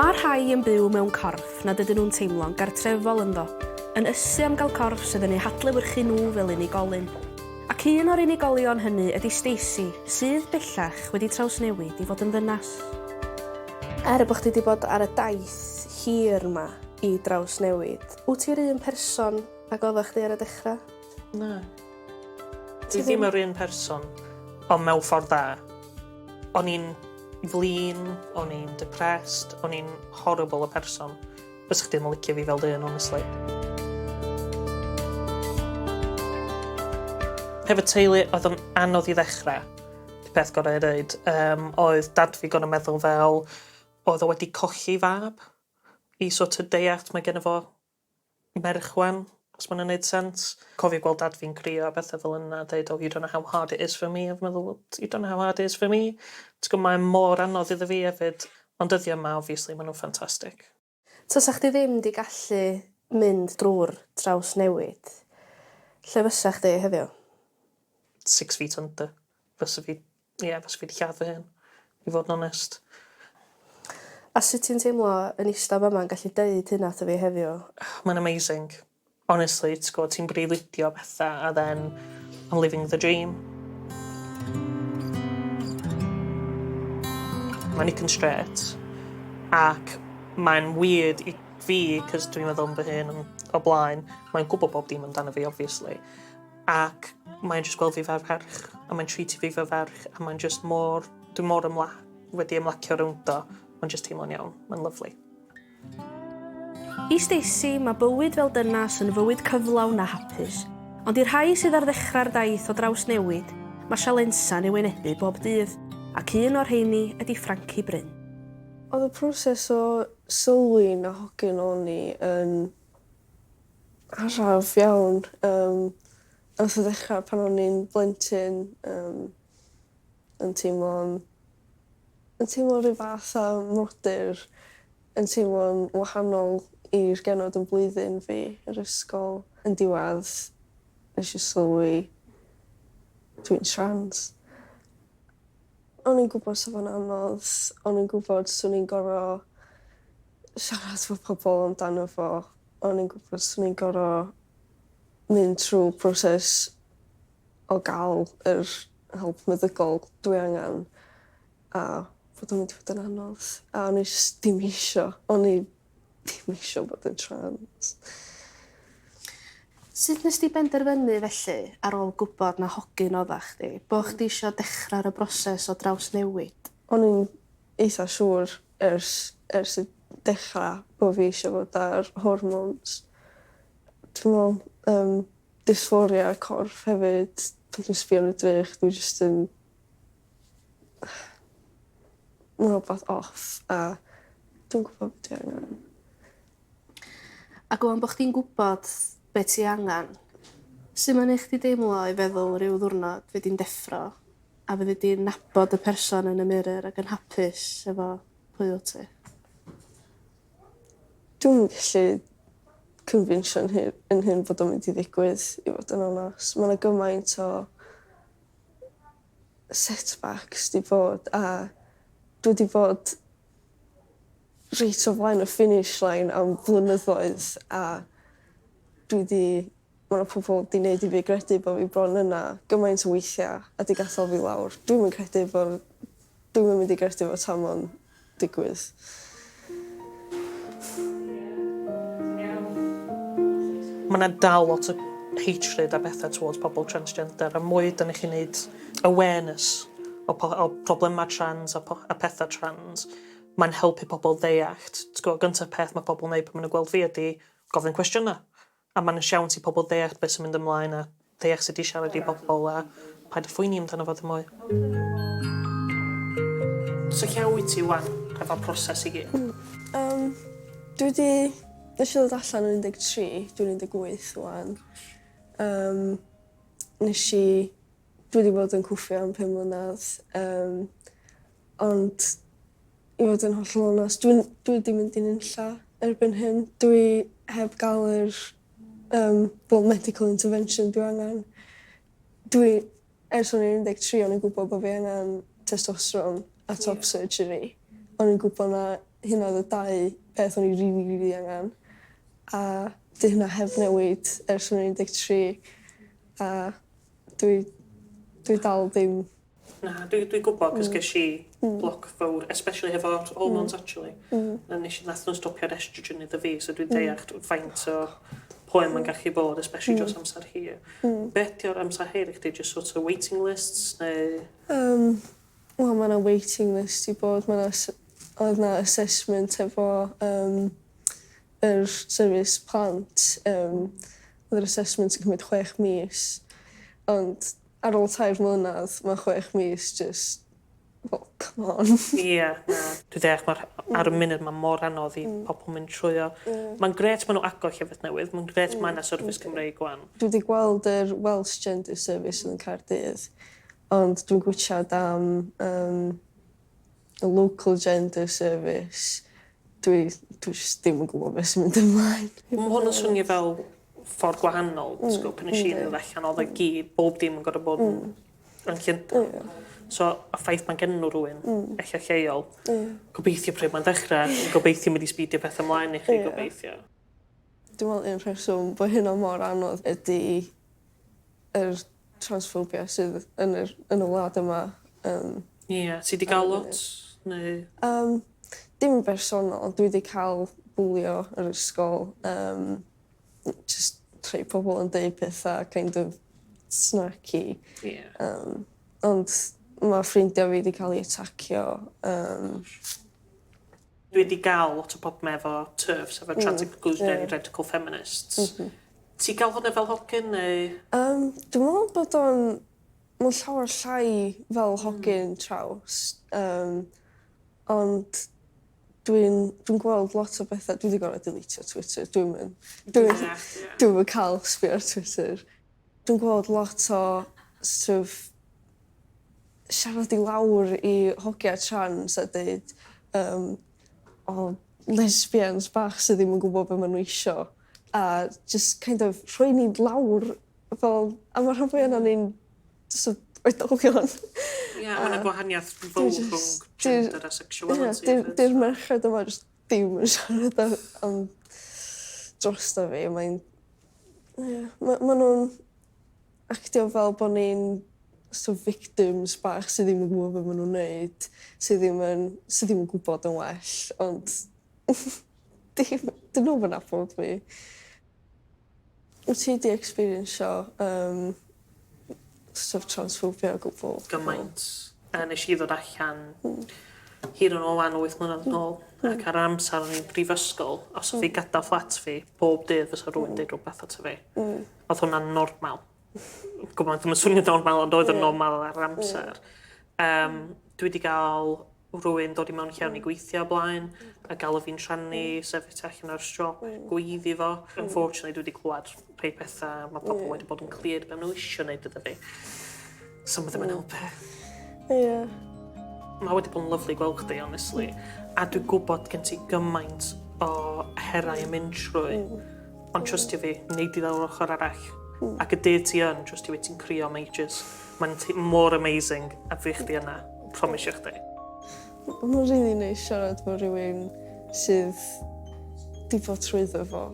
Mae rhai yn byw mewn corff nad ydyn nhw'n teimlo'n gartrefol ynddo, yn ysu am gael corff sydd yn eu hadlewyrchu nhw fel unigolyn. Ac un o'r unigolion hynny ydy Stacy, sydd bellach wedi trawsnewid i fod yn ddynas. Bod chdi wedi bod ar y daith hir yma i drawsnewid, wyt ti'r un person ag oeddech chdi ar y dechrau? Na. Dwi ddim yr un person, ond mewn ffordd dda. O'n i'n flin, o'n i'n depressed, o'n i'n horrible y person. Bys chdi ddim yn licio fi fel dyn, honestly. Hefyd teulu, oedd o'n anodd i ddechrau. Di peth gorau i dweud. Oedd dad fi gorau meddwl fel, oedd o wedi colli fab. I sort of deall, mae gen fo merchwan, os mae'n gwneud sens. Cofio gweld dad fi'n crio a bethau fel yna, dweud, oh, you don't know how hard it is for me. I've meddwl, you don't know how hard it is for me. Mae'n mor anodd iddo fi hefyd. Ond dyddiau yma, obviously, maen nhw'n ffantastig. Sa chdi ddim wedi gallu mynd drwy'r trawsnewid? Lle fysa chdi heddiw? 6 feet under. Fysa fi wedi lladd fy hyn, i fod yn onest. A sut ti'n teimlo yn eistedd yma'n gallu deud hynna wrtho fi heddiw? Mae'n amazing. Honestly, ti'n brilidio bethau, a then I'm living the dream. Mae'n icon straight, ac mae'n weird i fi, cos dwi'n meddwl am fy hyn o blaen. Mae'n gwybod bob dim amdano fi, obviously. Ac mae'n just gweld fi fel ferch, a mae'n treatio fi fel ferch, a mae'n just dwi'n wedi ymlacio rownd o. Mae'n just teimlo'n iawn. Mae'n lyflu. I Stacy, mae bywyd fel dynas yn fywyd cyflawn a hapus. Ond i'r rhai sydd ar ddechrau'r daith o drawsnewid, mae sialensa'n ei wynebu bob dydd, ac un o'r rheini ydy Franke Bryn. Oedd y proses o sylwi na hogyn o'n i yn araf iawn. Oedd y ddechrau pan o'n i'n blentyn yn teimlo'n rhyw fath a modur, yn teimlo'n wahanol i'r genod yn blwyddyn fi yr ysgol. Yn diwedd, nes i sylwi dwi'n trans. O'n i'n gwybod sef o'n anodd, o'n i'n gwybod swn i'n gorfod siarad efo pobl amdano fo. O'n i'n gwybod swn i'n gorfod mynd trwy proses o gael yr help meddygol dwi angen. A bod o'n mynd i fod yn anodd. A o'n i jyst dim isio bod yn trans. Sut nes ti benderfynu felly ar ôl gwybod na hogyn oddach chdi, bod chdi isio dechrau'r y broses o drawsnewid? O'n i'n eitha siŵr ers y dechrau bod fi eisiau fod ar hormones. Dwi'n meddwl dysphoria corff hefyd, pan dwi'n sbio yn y drych, dwi jyst yn... Mae'n rhywbeth off, a dwi'n gwybod beth dwi angen. Ac o'n bod chdi'n gwybod beth ti angen, sut mae'n eich di deimlo i feddwl rhyw ddiwrnod fe di'n deffro a fyddi di'n nabod y person yn y mirror ac yn hapus efo pwy wyt ti? Dwi'n gallu convincio yn hyn bod o'n mynd i ddigwydd, i fod yn onest. Mae'n gymaint o setbacks di bod, a dwi wedi bod reit o flaen y finish line am flynyddoedd, a mae pobl wedi gwneud i fi gredu bod fi bron yna gymaint o weithiau a di gadael fi lawr. Dwi'n mynd i gredu fod tam o'n digwydd. Mae yna dal lot o hatred a bethau towards pobl transgender, a mwy dyn chi'n gwneud awareness o problemau trans a pethau trans. Mae'n helpu pobl ddeallt. Gyntaf peth mae pobl yn gwneud pan maen nhw'n gweld fi ydy gofyn cwestiynau. A mae'n siawns i pobl ddeallt beth sy'n mynd ymlaen, a ddeall sut i siarad i bobl, a paid y ffwyni amdano fo ddim mwy. So lle wyt ti wan efo proses i gyd? Nes i ddod allan yn 13, dwi'n 18 wan. Dwi wedi bod yn cwffio am 5 mlynedd, ond i fod yn hollol onest, dwi wedi mynd i'n unlla erbyn hyn. Dwi heb gael medical intervention dwi angen. Ers o'n i'n 13, o'n i'n gwybod bod fi angen testosteron a top surgery. O'n i'n gwybod na hyn oedd y dau beth o'n i rili angen. A di hynna heb newid ers o'n 13. A dwi dal ddim. Na, dwi'n gwybod cos ges i bloc fawr, especially efo'r hormones actually. Nes i nath nhw'n stopio'r estrogen iddo fi, so dwi'n deall faint o poen mae'n gallu bod, especially dros amser hir. Beth di'r amser hir i chdi, just sort of waiting lists, neu... Wel, mae yna waiting list i bod. Oedd yna assessment efo yr service plant. Oedd yr assessment yn cymryd 6 mis. Ond ar ôl 3 mlynedd, mae 6 mis just... Well, come on. Ie, na. Dwi'n deall, ar y munud mae mor anodd i pobl mynd trwy o. Mae'n gret maen nhw agor llefydd newydd, mae'n gret mae yna service Cymreig gwan. Dwi wedi gweld yr Welsh Gender Service yn Caerdydd, ond dwi'n gwybod am y local gender service. Dwi just ddim yn gwybod beth sy'n mynd ymlaen. Mae hwn yn swnio fel ffordd gwahanol, pan nes i ddod allan, oedd y gyd, bob dim yn gorau bod yn llynda. So, y ffaith mae'n gen nhw rhywun, eich lleol, gobeithio pryd mae'n dechrau, gobeithio mynd i sbidio beth ymlaen i chi, gobeithio. Dwi'n meddwl un rheswm bod hynna mor anodd ydy yr transphobia sydd yn y wlad yma. Ie, ti wedi cael lot? Neu... Dim yn bersonol, dwi wedi cael bwlio yr ysgol. Just rhai pobl yn deud pethau kind of snarky. Ond mae ffrindiau fi wedi cael ei atacio. Dwi wedi cael lot o pobl efo TERFs, efo trans-exclusionary radical feminists. Ti gael hwnna fel hogyn neu? Dwi'n meddwl bod o'n llawer llai fel hogyn traws. Ond dwi'n gweld lot o bethau. Dwi wedi gorfod deletio Twitter. Dwi'n cael sbio ar Twitter. Dwi'n gweld lot o sort of siarad i lawr i hogia trans a dweud o lesbians bach sydd ddim yn gwybod beth maen nhw isio. A just kind of rhoi ni lawr fel... A mae rhan fwy yna ni'n oedolion. Ie, mae'n gwahaniaeth fawr rhwng gender a sexuality. Di'r merched yma just ddim yn siarad am drosto fi. Mae nhw'n actio fel bod ni'n victims bach sydd ddim yn gwybod beth maen nhw'n neud, sydd ddim yn gwybod yn well, ond dyn nhw'n fy nabod fi. Wyt ti wedi experiencio transphobia o gwbl? Gymaint. Nes i ddod allan hir yn ôl 8 mlynedd yn ôl, ac ar amser o'n i'n brifysgol, os oedd fi gadael fflat fi, bob dydd fysa rhywun dweud rhywbeth ato fi. Oedd hwnna'n normal. Gwybod, ddim yn swnio normal, ond oedd yn normal ar amser. Dwi wedi cael rhywun dod i mewn llawn i gweithio blaen, a gael fi'n rhannu, sefyll allan ar strop, gweiddi fo. Unfortunately, dwi wedi clywed rhai pethau, mae pobl wedi bod yn clir be nhw eisiau wneud iddo fi. So mae ddim yn helpu. Ie. Mae wedi bod yn lyflu gweld chdi, honestly. A dwi'n gwybod gen ti gymaint o herau yn mynd trwy. Ond trustio fi, wneud i ddawr ochr arall. Ac y dydd ti yn, just i ti'n crio majors. Mae'n mor amazing a fi chdi yna, promisio chdi. Mae'n rili neis siarad fo rhywun sydd di bod trwyddo fo.